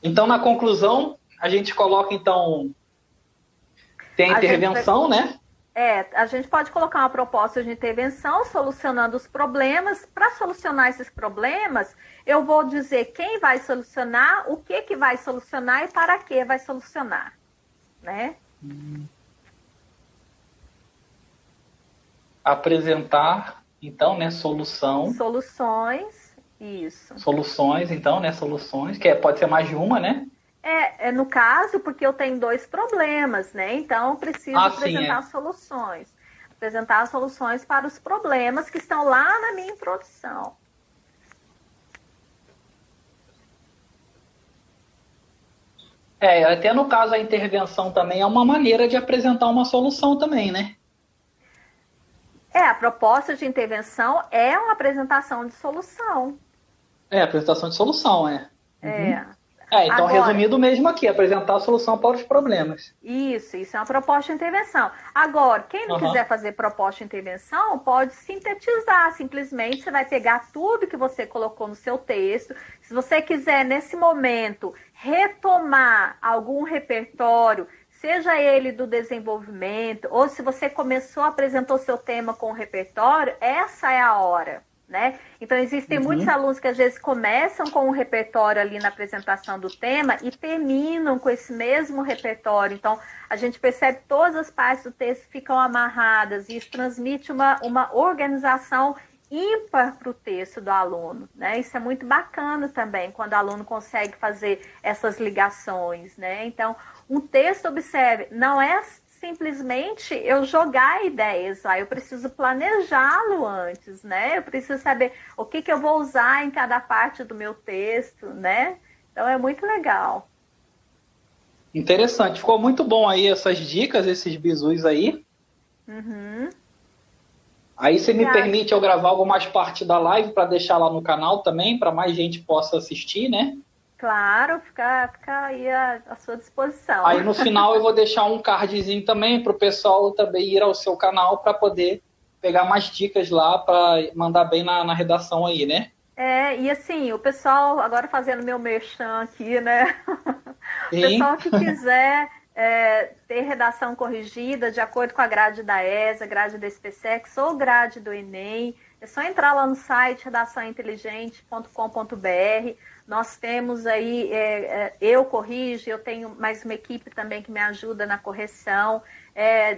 Speaker 1: Então, na conclusão, a gente coloca, então, tem a intervenção, né?
Speaker 2: A gente pode colocar uma proposta de intervenção solucionando os problemas. Para solucionar esses problemas, eu vou dizer quem vai solucionar, o que vai solucionar e para que vai solucionar, né?
Speaker 1: Apresentar, então, né, soluções,
Speaker 2: isso.
Speaker 1: Soluções, então, né, soluções, que pode ser mais de uma, né?
Speaker 2: No caso, porque eu tenho 2 problemas, né? Então, eu preciso apresentar soluções. Apresentar soluções para os problemas que estão lá na minha introdução.
Speaker 1: Até no caso a intervenção também é uma maneira de apresentar uma solução também, né?
Speaker 2: A proposta de intervenção é uma apresentação de solução.
Speaker 1: Apresentação de solução, então,
Speaker 2: agora,
Speaker 1: resumido mesmo aqui, apresentar a solução para os problemas.
Speaker 2: Isso é uma proposta de intervenção. Agora, quem não quiser fazer proposta de intervenção, pode sintetizar. Simplesmente, você vai pegar tudo que você colocou no seu texto. Se você quiser, nesse momento, retomar algum repertório, seja ele do desenvolvimento, ou se você apresentou seu tema com o repertório, essa é a hora. Né? Então, existem muitos alunos que às vezes começam com um repertório ali na apresentação do tema e terminam com esse mesmo repertório. Então, a gente percebe que todas as partes do texto ficam amarradas e isso transmite uma organização ímpar para o texto do aluno, né? Isso é muito bacana também, quando o aluno consegue fazer essas ligações, né? Então, um texto, observe, não é simplesmente eu jogar ideias lá, eu preciso planejá-lo antes, né? Eu preciso saber o que eu vou usar em cada parte do meu texto, né? Então é muito legal.
Speaker 1: Interessante, ficou muito bom aí essas dicas, esses bizus aí. Aí você me permite eu gravar algumas partes da live para deixar lá no canal também, para mais gente possa assistir, né?
Speaker 2: Claro, fica aí à sua disposição.
Speaker 1: Aí no final eu vou deixar um cardzinho também para o pessoal também ir ao seu canal para poder pegar mais dicas lá para mandar bem na redação aí, né?
Speaker 2: E assim, o pessoal, agora fazendo meu merchan aqui, né? O pessoal que quiser ter redação corrigida de acordo com a grade da ESA, grade da SpaceX ou grade do Enem, é só entrar lá no site redaçãointeligente.com.br. Nós temos aí, eu corrijo, eu tenho mais uma equipe também que me ajuda na correção,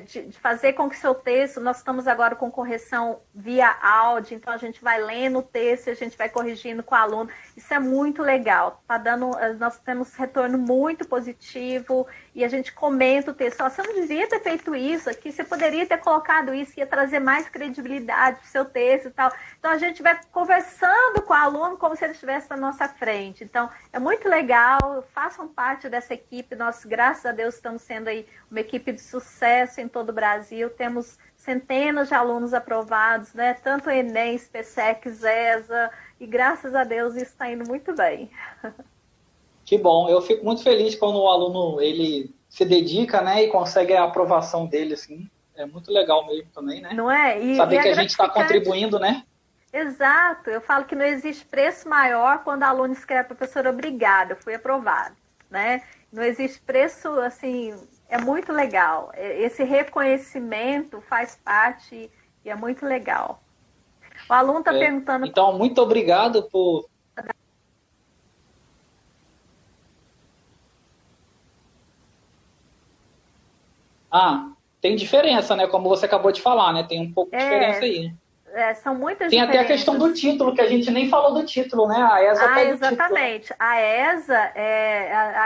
Speaker 2: de fazer com que seu texto, nós estamos agora com correção via áudio, então a gente vai lendo o texto e a gente vai corrigindo com o aluno. Isso é muito legal, nós temos retorno muito positivo e a gente comenta o texto. Você não devia ter feito isso aqui, você poderia ter colocado isso, ia trazer mais credibilidade para o seu texto e tal. Então a gente vai conversando com o aluno como se ele estivesse na nossa frente. Então é muito legal, façam parte dessa equipe. Nós, graças a Deus, estamos sendo aí uma equipe de sucesso em todo o Brasil. Temos centenas de alunos aprovados, né? Tanto Enem, SpaceX, ESA, e graças a Deus isso está indo muito bem.
Speaker 1: Que bom, eu fico muito feliz quando o aluno ele se dedica, né, e consegue a aprovação dele, assim. É muito legal mesmo também, né?
Speaker 2: Não é?
Speaker 1: Saber que a gente está contribuindo, né?
Speaker 2: Exato, eu falo que não existe preço maior quando o aluno escreve, professor, obrigada, fui aprovado, né? Não existe preço, assim, é muito legal. Esse reconhecimento faz parte e é muito legal. O aluno está perguntando...
Speaker 1: Então, muito obrigado por... Tem diferença, né? Como você acabou de falar, né? Tem um pouco de diferença aí.
Speaker 2: São muitas
Speaker 1: Tem
Speaker 2: diferenças.
Speaker 1: até a questão do título, que a gente nem falou do título, né? A ESA pede
Speaker 2: exatamente.
Speaker 1: O título.
Speaker 2: A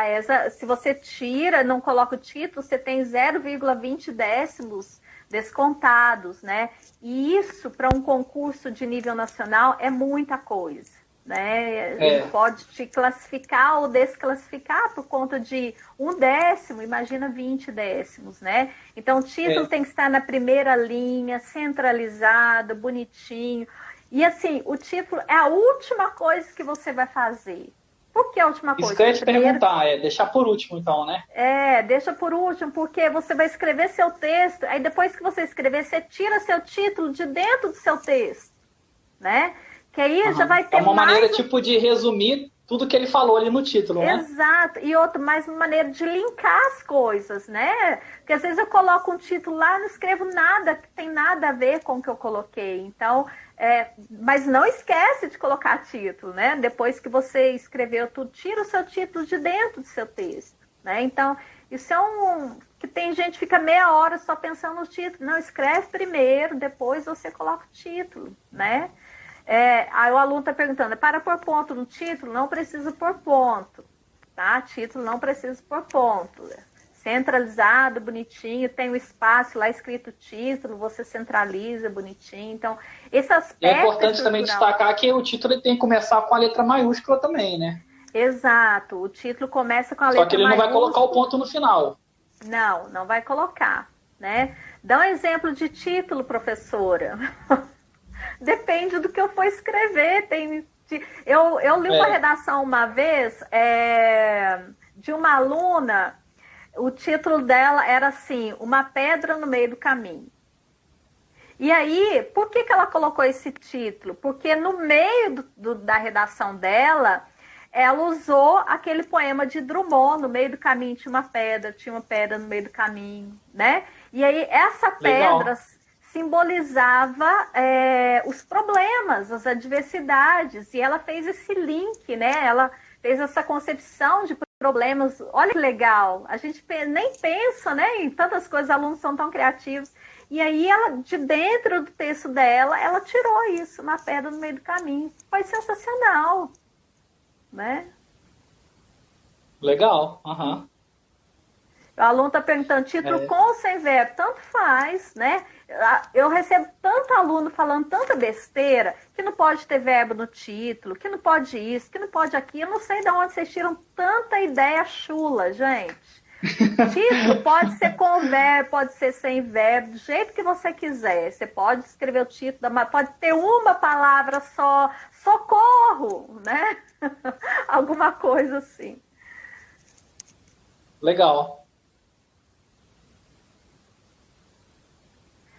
Speaker 2: ESA, se você tira, não coloca o título, você tem 0,20 décimos descontados, né? E isso, para um concurso de nível nacional, é muita coisa. Né? Ele pode te classificar ou desclassificar por conta de 1 décimo, imagina 20 décimos, né? Então o título tem que estar na primeira linha, centralizado, bonitinho. E assim, o título é a última coisa que você vai fazer. Por que a última coisa?
Speaker 1: Isso que eu ia te perguntar, deixar por último então, né?
Speaker 2: Deixa por último, porque você vai escrever seu texto, aí depois que você escrever, você tira seu título de dentro do seu texto, né? Que aí já vai ter
Speaker 1: uma maneira tipo de resumir tudo que ele falou ali no título, né?
Speaker 2: Exato. E mais uma maneira de linkar as coisas, né? Porque às vezes eu coloco um título lá, não escrevo nada que tem nada a ver com o que eu coloquei. Então, mas não esquece de colocar título, né? Depois que você escreveu tudo, tira o seu título de dentro do seu texto, né? Então, isso é que tem gente que fica meia hora só pensando no título. Não, escreve primeiro, depois você coloca o título, né? Aí o aluno está perguntando, para pôr ponto no título? Não precisa pôr ponto, tá? Título não precisa pôr ponto. Centralizado, bonitinho, tem o espaço lá escrito título, você centraliza bonitinho. Então, esse aspecto
Speaker 1: é importante também destacar que o título tem que começar com a letra maiúscula também, né?
Speaker 2: Exato, o título começa com a letra maiúscula.
Speaker 1: Só que ele não vai colocar o ponto no final.
Speaker 2: Não vai colocar, né? Dá um exemplo de título, professora. Depende do que eu for escrever. Eu li uma redação uma vez de uma aluna, o título dela era assim, Uma Pedra no Meio do Caminho. E aí, por que ela colocou esse título? Porque no meio da redação dela, ela usou aquele poema de Drummond, No Meio do Caminho tinha uma pedra no meio do caminho, né? E aí, essa pedra simbolizava os problemas, as adversidades, e ela fez esse link, né? Ela fez essa concepção de problemas. Olha que legal, a gente nem pensa, né, em tantas coisas, os alunos são tão criativos, e aí ela, de dentro do texto dela, ela tirou isso, Uma Pedra no Meio do Caminho. Foi sensacional, né?
Speaker 1: Legal,
Speaker 2: O aluno está perguntando, título com ou sem verbo? Tanto faz, né? Eu recebo tanto aluno falando tanta besteira, que não pode ter verbo no título, que não pode isso, que não pode aquilo. Eu não sei de onde vocês tiram tanta ideia chula, gente. Título pode ser com verbo, pode ser sem verbo, do jeito que você quiser. Você pode escrever o título, pode ter uma palavra só, socorro, né? Alguma coisa assim.
Speaker 1: Legal.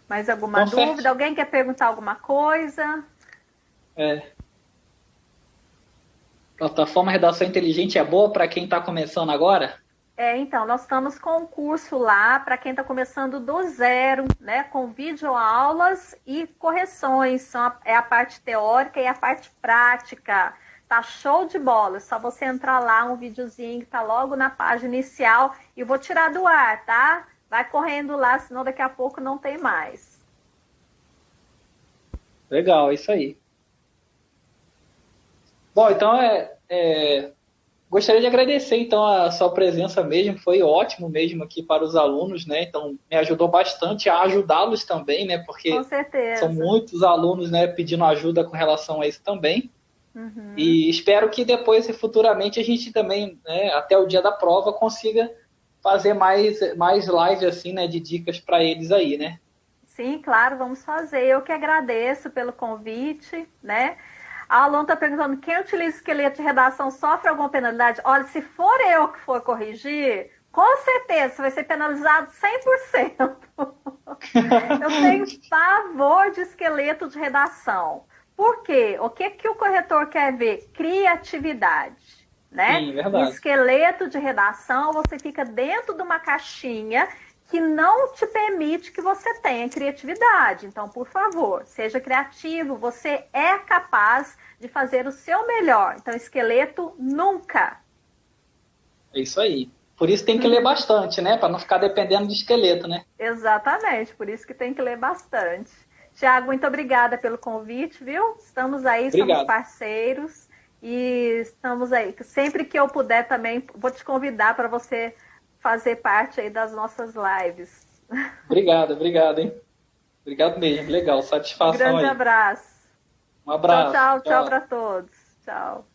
Speaker 2: Mais alguma dúvida? Alguém quer perguntar alguma coisa?
Speaker 1: Plataforma Redação Inteligente é boa para quem está começando agora?
Speaker 2: Então, nós estamos com um curso lá para quem está começando do zero, né? Com videoaulas e correções. É a parte teórica e a parte prática. Tá show de bola. É só você entrar lá, um videozinho que tá logo na página inicial. E vou tirar do ar, tá? Vai correndo lá, senão daqui a pouco não tem mais.
Speaker 1: Legal, é isso aí. Bom, então gostaria de agradecer então a sua presença mesmo, foi ótimo mesmo aqui para os alunos, né? Então me ajudou bastante a ajudá-los também, né? Porque
Speaker 2: com certeza.
Speaker 1: São muitos alunos, né, pedindo ajuda com relação a isso também.
Speaker 2: Uhum.
Speaker 1: E espero que depois e futuramente a gente também, né, até o dia da prova, consiga fazer mais live assim, né, de dicas para eles aí, né?
Speaker 2: Sim, claro, vamos fazer. Eu que agradeço pelo convite, né? A aluna está perguntando, quem utiliza esqueleto de redação sofre alguma penalidade? Olha, se for eu que for corrigir, com certeza você vai ser penalizado 100%. Eu tenho pavor de esqueleto de redação. Por quê? O que o corretor quer ver? Criatividade, né?
Speaker 1: Sim, verdade.
Speaker 2: No esqueleto de redação, você fica dentro de uma caixinha que não te permite que você tenha criatividade. Então, por favor, seja criativo. Você é capaz de fazer o seu melhor. Então, esqueleto nunca.
Speaker 1: É isso aí. Por isso tem que ler bastante, né? Para não ficar dependendo de esqueleto, né?
Speaker 2: Exatamente, por isso que tem que ler bastante. Tiago, muito obrigada pelo convite, viu? Estamos aí,
Speaker 1: Obrigado.
Speaker 2: Somos parceiros e estamos aí. Sempre que eu puder também, vou te convidar para você fazer parte aí das nossas lives.
Speaker 1: Obrigado, hein? Obrigado mesmo, legal, satisfação
Speaker 2: Grande
Speaker 1: aí.
Speaker 2: abraço.
Speaker 1: Um abraço.
Speaker 2: Tchau para todos. Tchau.